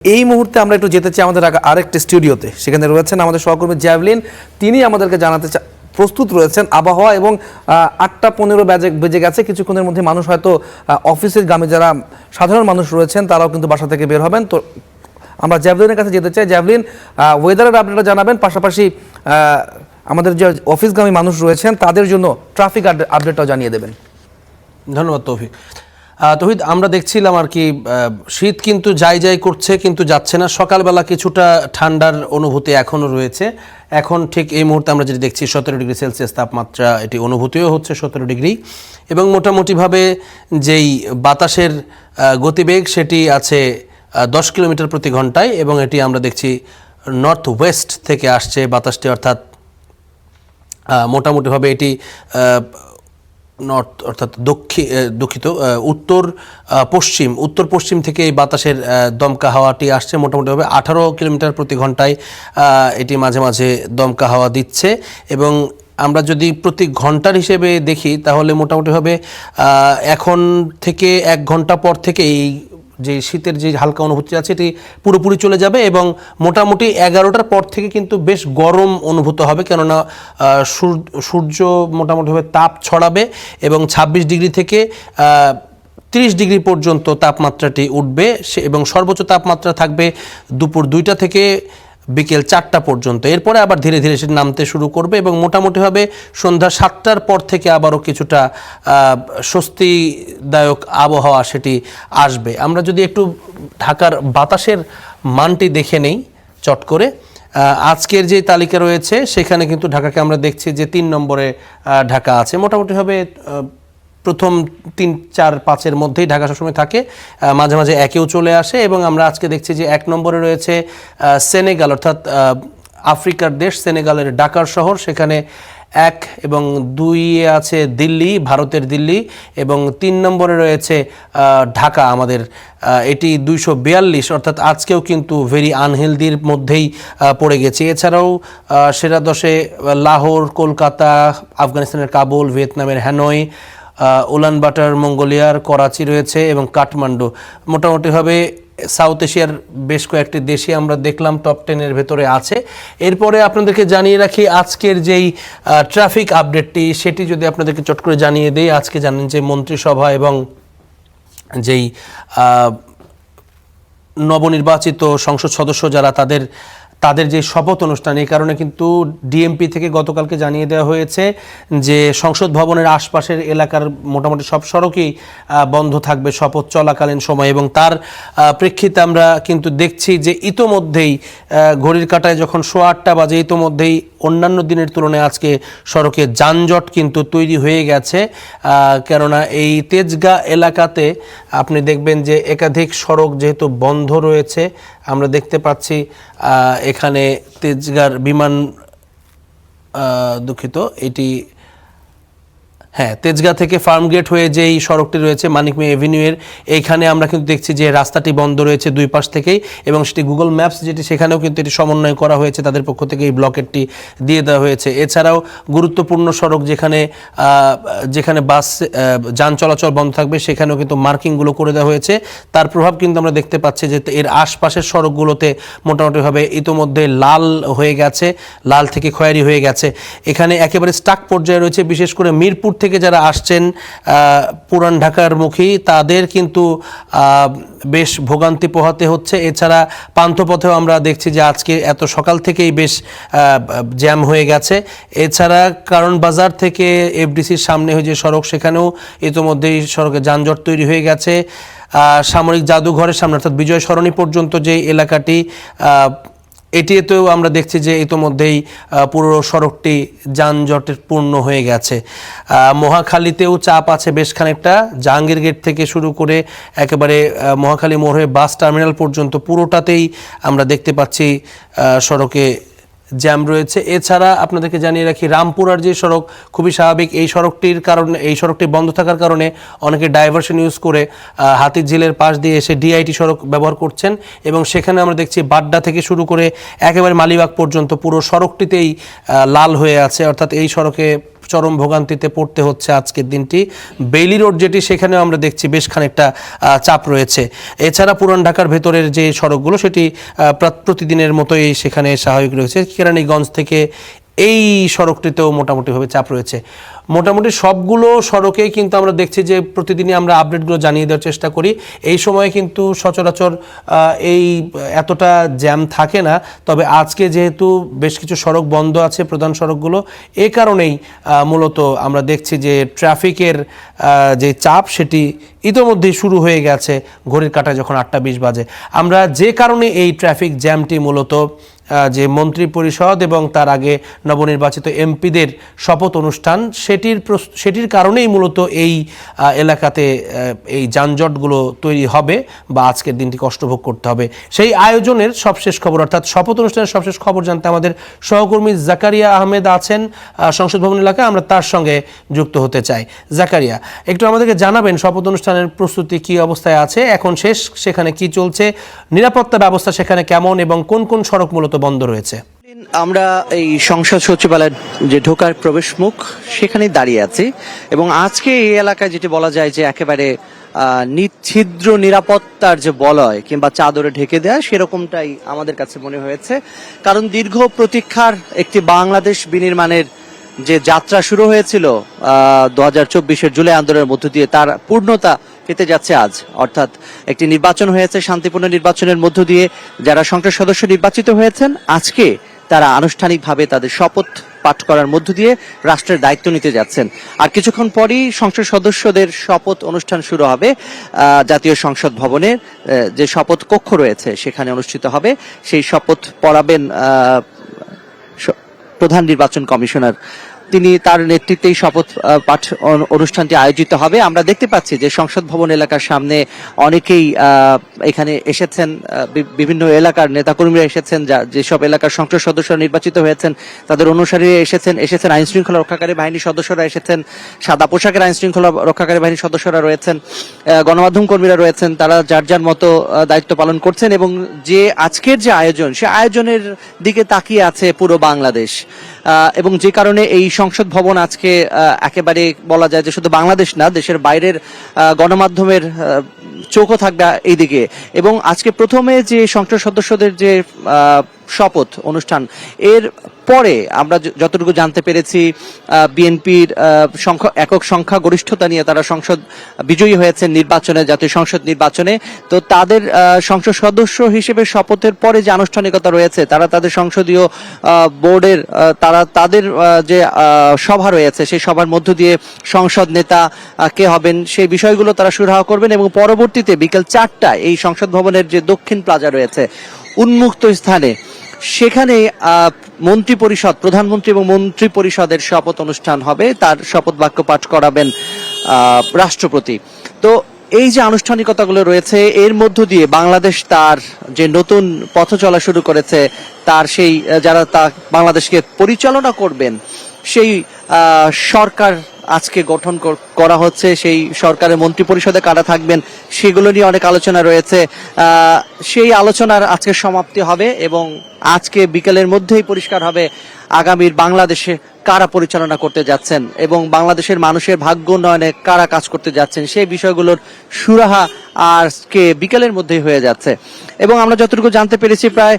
এই মুহূর্তে আমরা একটু যেতে চাই আমাদের আরেকটি স্টুডিওতে। সেখানে রয়েছেন আমাদের সহকর্মী জ্যাভলিন। তিনি আমাদেরকে জানাতে প্রস্তুত রয়েছেন আবহাওয়া এবং ৮টা ১৫ বেজে গেছে। কিছুক্ষণের মধ্যে মানুষ হয়তো অফিসের গামী যারা সাধারণ মানুষ রয়েছেন তারাও কিন্তু বাসা থেকে বের হবেন। তো আমরা জ্যাভলিনের কাছে যেতে চাই। জ্যাভলিন, ওয়েদারের আপডেটটা জানাবেন, পাশাপাশি আমাদের যে অফিসগামী মানুষ রয়েছেন তাদের জন্য ট্রাফিক আপডেটটাও জানিয়ে দেবেন। ধন্যবাদ তৌফিক। তৌহিদ, আমরা দেখছিলাম আর কি শীত কিন্তু যাই করছে, কিন্তু যাচ্ছে না। সকালবেলা কিছুটা ঠান্ডার অনুভূতি এখনও রয়েছে। এখন ঠিক এই মুহূর্তে আমরা যেটি দেখছি 17 ডিগ্রি সেলসিয়াস তাপমাত্রা, এটি অনুভূতিও হচ্ছে 17 ডিগ্রি, এবং মোটামুটিভাবে যেই বাতাসের গতিবেগ সেটি আছে 10 কিলোমিটার প্রতি ঘন্টায়, এবং এটি আমরা দেখছি নর্থ ওয়েস্ট থেকে আসছে বাতাসটি, অর্থাৎ মোটামুটিভাবে এটি নর্থ অর্থাৎ উত্তর পশ্চিম থেকে এই বাতাসের দমকা হাওয়াটি আসছে। মোটামুটিভাবে 18 কিলোমিটার প্রতি ঘন্টায় এটি মাঝে মাঝে দমকা হাওয়া দিচ্ছে, এবং আমরা যদি প্রতি ঘন্টার হিসেবে দেখি তাহলে মোটামুটিভাবে এখন থেকে 1 ঘন্টা পর থেকে এই যে শীতের যে হালকা অনুভূতি আছে এটি পুরোপুরি চলে যাবে, এবং মোটামুটি 11টার পর থেকে কিন্তু বেশ গরম অনুভূত হবে, কেননা সূর্য মোটামুটিভাবে তাপ ছড়াবে, এবং 26 ডিগ্রি থেকে 30 ডিগ্রি পর্যন্ত তাপমাত্রাটি উঠবে, এবং সর্বোচ্চ তাপমাত্রা থাকবে দুপুর 2টা থেকে বিকেল 4টা পর্যন্ত। এরপরে আবার ধীরে ধীরে সেটি নামতে শুরু করবে, এবং মোটামুটিভাবে সন্ধ্যা 7টার পর থেকে আবারও কিছুটা স্বস্তিদায়ক আবহাওয়া সেটি আসবে। আমরা যদি একটু ঢাকার বাতাসের মানটি দেখে নেই চট করে, আজকের যে তালিকা রয়েছে সেখানে কিন্তু ঢাকাকে আমরা দেখছি যে 3 নম্বরে ঢাকা আছে। মোটামুটিভাবে প্রথম 3, 4, 5-এর মধ্যেই ঢাকা সবসময় থাকে, মাঝে মাঝে 1-এও চলে আসে, এবং আমরা আজকে দেখছি যে 1 নম্বরে রয়েছে সেনেগাল, অর্থাৎ আফ্রিকার দেশ সেনেগালের ডাকার শহর, সেখানে 1 এবং 2-এ আছে দিল্লি, ভারতের দিল্লি, এবং 3 নম্বরে রয়েছে ঢাকা আমাদের, এটি 242, অর্থাৎ আজকেও কিন্তু ভেরি আনহেলদির মধ্যেই পড়ে গেছে। এছাড়াও সেরা 10-এ লাহোর, কলকাতা, আফগানিস্তানের কাবুল, ভিয়েতনামের হ্যানয়, উলানবাটার মঙ্গোলিয়ার করাচি রয়েছে, এবং কাঠমান্ডু। মোটামুটিভাবে সাউথ এশিয়ার বেশ কয়েকটি দেশে আমরা দেখলাম টপ 10-এর ভেতরে আছে। এরপরে আপনাদেরকে জানিয়ে রাখি আজকের যেই ট্রাফিক আপডেটটি সেটি যদি আপনাদেরকে চট করে জানিয়ে দিই। আজকে জানেন যে মন্ত্রিসভা এবং যেই নবনির্বাচিত সংসদ সদস্য যারা তাদের যে শপথ অনুষ্ঠান, এই কারণে কিন্তু ডিএমপি থেকে গতকালকে জানিয়ে দেওয়া হয়েছে যে সংসদ ভবনের আশপাশের এলাকার মোটামুটি সব সড়কই বন্ধ থাকবে শপথ চলাকালীন সময়, এবং তার প্রেক্ষিতে আমরা কিন্তু দেখছি যে ইতোমধ্যেই ঘড়ির কাঁটায় যখন 8:15 বাজে ইতোমধ্যেই অন্যান্য দিনের তুলনায় আজকে সড়কে যানজট কিন্তু তৈরি হয়ে গেছে, কেননা এই তেজগাঁ এলাকাতে আপনি দেখবেন যে একাধিক সড়ক যেহেতু বন্ধ রয়েছে। আমরা দেখতে পাচ্ছি এখানে তেজগাঁর এটি তেজগাঁ থেকে ফার্মগেট হয়ে যেই সড়কটি রয়েছে মানিক মে এভিনিউয়ের, এইখানে আমরা কিন্তু দেখছি যে রাস্তাটি বন্ধ রয়েছে 2 পাশ থেকেই, এবং সেটি গুগল ম্যাপস যেটি সেখানেও কিন্তু এটি সমন্বয় করা হয়েছে, তাদের পক্ষ থেকে এই ব্লকেটটি দিয়ে দেওয়া হয়েছে। এছাড়াও গুরুত্বপূর্ণ সড়ক যেখানে বাস যান চলাচল বন্ধ থাকবে সেখানেও কিন্তু মার্কিংগুলো করে দেওয়া হয়েছে। তার প্রভাব কিন্তু আমরা দেখতে পাচ্ছি যে এর আশপাশের সড়কগুলোতে মোটামুটিভাবে ইতোমধ্যে লাল হয়ে গেছে, লাল থেকে খয়েরি হয়ে গেছে। এখানে একেবারে স্টাক পর্যায়ে রয়েছে, বিশেষ করে মিরপুর থেকে যারা আসছেন পুরান ঢাকার মুখী তাদের কিন্তু বেশ ভোগান্তি পোহাতে হচ্ছে। এছাড়া পান্থপথেও আমরা দেখছি যে আজকে এত সকাল থেকেই বেশ জ্যাম হয়ে গেছে। এছাড়া কারণ বাজার থেকে এফডিসির সামনে যে সড়ক সেখানেও ইতোমধ্যেই সড়কে যানজট তৈরি হয়ে গেছে। সামরিক জাদুঘরের সামনে অর্থাৎ বিজয় সরণি পর্যন্ত যে এলাকাটি, এটিতেও আমরা দেখছি যে ইতোমধ্যেই পুরো সড়কটি যানজটের পূর্ণ হয়ে গেছে। মহাখালীতেও চাপ আছে বেশ খানিকটা, জাহাঙ্গীর গেট থেকে শুরু করে একেবারে মহাখালী মোড় হয়ে বাস টার্মিনাল পর্যন্ত পুরোটাতেই আমরা দেখতে পাচ্ছি সড়কে জ্যাম রয়েছে। এছাড়া আপনাদেরকে জানিয়ে রাখি রামপুরার যে সড়ক খুবই স্বাভাবিক, এই সড়কটি বন্ধ থাকার কারণে অনেকে ডাইভারশন ইউজ করে হাতিঝিলের পাশ দিয়ে এসে ডিআইটি সড়ক ব্যবহার করছেন, এবং সেখানে আমরা দেখছি বাড্ডা থেকে শুরু করে একেবারে মালিবাগ পর্যন্ত পুরো সড়কটিতেই লাল হয়ে আছে, অর্থাৎ এই সড়কে চরম ভোগান্তিতে পড়তে হচ্ছে আজকের দিনটি। বেইলি রোড যেটি সেখানেও আমরা দেখছি বেশ খানিকটা চাপ রয়েছে। এছাড়া পুরান ঢাকার ভেতরের যে সড়কগুলো সেটি প্রতিদিনের মতোই সেখানে স্বাভাবিক রয়েছে। কেরানীগঞ্জ থেকে এই সড়কটিতেও মোটামুটিভাবে চাপ রয়েছে। মোটামুটি সবগুলো সড়কেই কিন্তু আমরা দেখছি যে প্রতিদিনই আমরা আপডেটগুলো জানিয়ে দেওয়ার চেষ্টা করি। এই সময়ে কিন্তু সচরাচর এই এতটা জ্যাম থাকে না, তবে আজকে যেহেতু বেশ কিছু সড়ক বন্ধ আছে প্রধান সড়কগুলো, এ কারণেই মূলত আমরা দেখছি যে ট্রাফিকের যে চাপ সেটি ইতোমধ্যেই শুরু হয়ে গেছে ঘড়ির কাঁটায় যখন 8টা 20 বাজে। আমরা যে কারণে এই ট্রাফিক জ্যামটি মূলত যে মন্ত্রী পরিষদ এবং তার আগে নবনির্বাচিত এমপিদের শপথ অনুষ্ঠান সেটির কারণেই মূলত এই এলাকাতে এই যানজটগুলো তৈরি হবে বা আজকের দিনটি কষ্টভোগ করতে হবে। সেই আয়োজনের সবশেষ খবর অর্থাৎ শপথ অনুষ্ঠানের সবশেষ খবর জানতে আমাদের সহকর্মী জাকারিয়া আহমেদ আছেন সংসদ ভবন এলাকায়। আমরা তার সঙ্গে যুক্ত হতে চাই। জাকারিয়া, একটু আমাদেরকে জানাবেন শপথ অনুষ্ঠানের প্রস্তুতি কি অবস্থায় আছে, এখন শেষ, সেখানে কি চলছে, নিরাপত্তা ব্যবস্থা সেখানে কেমন এবং কোন কোন সড়ক মূলত বন্ধ রয়েছে? আমরা এই সংসদ সচিবালয়ের যে ঢোকার প্রবেশ মুখ সেখানে দাঁড়িয়ে আছি এবং আজকে এই এলাকায় যেটি বলা যায় যে একেবারে নিচ্ছিদ্র নিরাপত্তার যে বলয় কিংবা চাদরে ঢেকে দেয়া সেরকমটাই আমাদের কাছে মনে হয়েছে। কারণ দীর্ঘ প্রতীক্ষার একটি বাংলাদেশ বিনির্মাণের যে যাত্রা শুরু হয়েছিল 2024-এর জুলাই আন্দোলনের মধ্য দিয়ে তার পূর্ণতা পেতে যাচ্ছে আজ। অর্থাৎ একটি নির্বাচন হয়েছে, শান্তিপূর্ণ নির্বাচনের মধ্য দিয়ে যারা সংসদ সদস্য নির্বাচিত হয়েছেন আজকে তারা আনুষ্ঠানিকভাবে তাদের শপথ পাঠ করার মধ্য দিয়ে রাষ্ট্রের দায়িত্ব নিতে যাচ্ছেন। আর কিছুক্ষণ পরেই সংসদ সদস্যদের শপথ অনুষ্ঠান শুরু হবে জাতীয় সংসদ ভবনের যে শপথ কক্ষ রয়েছে সেখানে অনুষ্ঠিত হবে। সেই শপথ পড়াবেন প্রধান নির্বাচন কমিশনার, তিনি তার নেতৃত্বেই শপথ পাঠ অনুষ্ঠানটি আয়োজিত হবে। আমরা দেখতে পাচ্ছি যে সংসদ ভবন এলাকার সামনে অনেকেই এখানে এসেছেন, বিভিন্ন এলাকার নেতাকর্মীরা এসেছেন, যেসব এলাকার সংসদ সদস্যরা নির্বাচিত হয়েছেন তাদের অনুসারীরা এসেছেন আইন শৃঙ্খলা রক্ষাকারী বাহিনীর সদস্যরা এসেছেন, সাদা পোশাকের আইন শৃঙ্খলা রক্ষাকারী বাহিনীর সদস্যরা রয়েছেন, গণমাধ্যম কর্মীরা রয়েছেন, তারা যার যার মতো দায়িত্ব পালন করছেন এবং যে আজকের যে আয়োজন সে আয়োজনের দিকে তাকিয়ে আছে পুরো বাংলাদেশ। এবং যে কারণে এই সংসদ ভবন আজকে একেবারে বলা যায় যে শুধু বাংলাদেশ না, দেশের বাইরের গণমাধ্যমের চোখও থাকবে এইদিকে। এবং আজকে প্রথমে যে সংসদ সদস্যদের যে শপথ অনুষ্ঠান, এর পরে আমরা যতটুকু জানতে পেরেছি বিএনপির একক সংখ্যা গরিষ্ঠতা নিয়ে তারা সংসদ বিজয়ী হয়েছে নির্বাচনে, জাতীয় সংসদ নির্বাচনে। তো তাদের সংসদ সদস্য হিসেবে শপথের পরে যে আনুষ্ঠানিকতা রয়েছে, তারা তাদের সংসদীয় বোর্ডের তাদের যে সভা রয়েছে সেই সভার মধ্য দিয়ে সংসদ নেতা কে হবেন সেই বিষয়গুলো তারা সুরাহা করবেন এবং পরবর্তীতে বিকেল 4টায় এই সংসদ ভবনের যে দক্ষিণ প্লাজা রয়েছে উন্মুক্ত স্থানে সেখানে মন্ত্রী পরিষদ, প্রধানমন্ত্রী এবং মন্ত্রী পরিষদের শপথ অনুষ্ঠান হবে, তার শপথ বাক্য পাঠ করাবেন রাষ্ট্রপতি। তো এই যে আনুষ্ঠানিকতাগুলো রয়েছে এর মধ্য দিয়ে বাংলাদেশ তার যে নতুন পথ চলা শুরু করেছে তার সেই যারা তা বাংলাদেশকে পরিচালনা করবেন সেই সরকার আজকে গঠন করা হচ্ছে। সেই সরকারের মন্ত্রী পরিষদে কারা থাকবেন সেগুলো নিয়ে অনেক আলোচনা রয়েছে। সেই আলোচনার আজকে সমাপ্তি হবে এবং আজকে বিকেলের মধ্যেই পরিষ্কার হবে আগামীর বাংলাদেশে কারা পরিচালনা করতে যাচ্ছেন এবং বাংলাদেশের মানুষের ভাগ্য উন্নয়নে কারা কাজ করতে যাচ্ছেন সেই বিষয়গুলোর সুরাহা আজকে বিকেলের মধ্যেই হয়ে যাচ্ছে। এবং আমরা যতটুকু জানতে পেরেছি প্রায়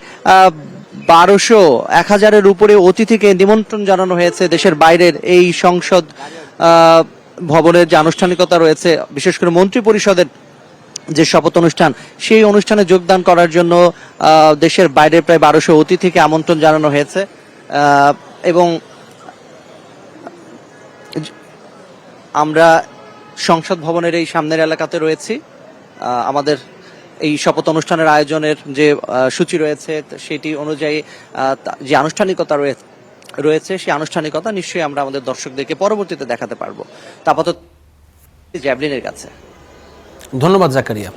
1000-এর উপরে অতিথিকে নিমন্ত্রণ জানানো হয়েছে দেশের বাইরের এই সংসদ ভবনের যে আনুষ্ঠানিকতা রয়েছে, বিশেষ করে মন্ত্রী পরিষদের যে শপথ অনুষ্ঠান সেই অনুষ্ঠানে যোগদান করার জন্য দেশের বাইরে প্রায় 1200 অতিথিকে আমন্ত্রণ জানানো হয়েছে। এবং আমরা সংসদ ভবনের এই সামনের এলাকাতে রয়েছি। আমাদের এই শপথ অনুষ্ঠানের আয়োজনের যে সূচি রয়েছে সেটি অনুযায়ী যে আনুষ্ঠানিকতা রয়েছে সেই আনুষ্ঠানিকতা নিশ্চয়ই আমরা আমাদের দর্শকদেরকে পরবর্তীতে দেখাতে পারবো। আপাতত জ্যাভলিনের কাছে। ধন্যবাদ জাকারিয়া।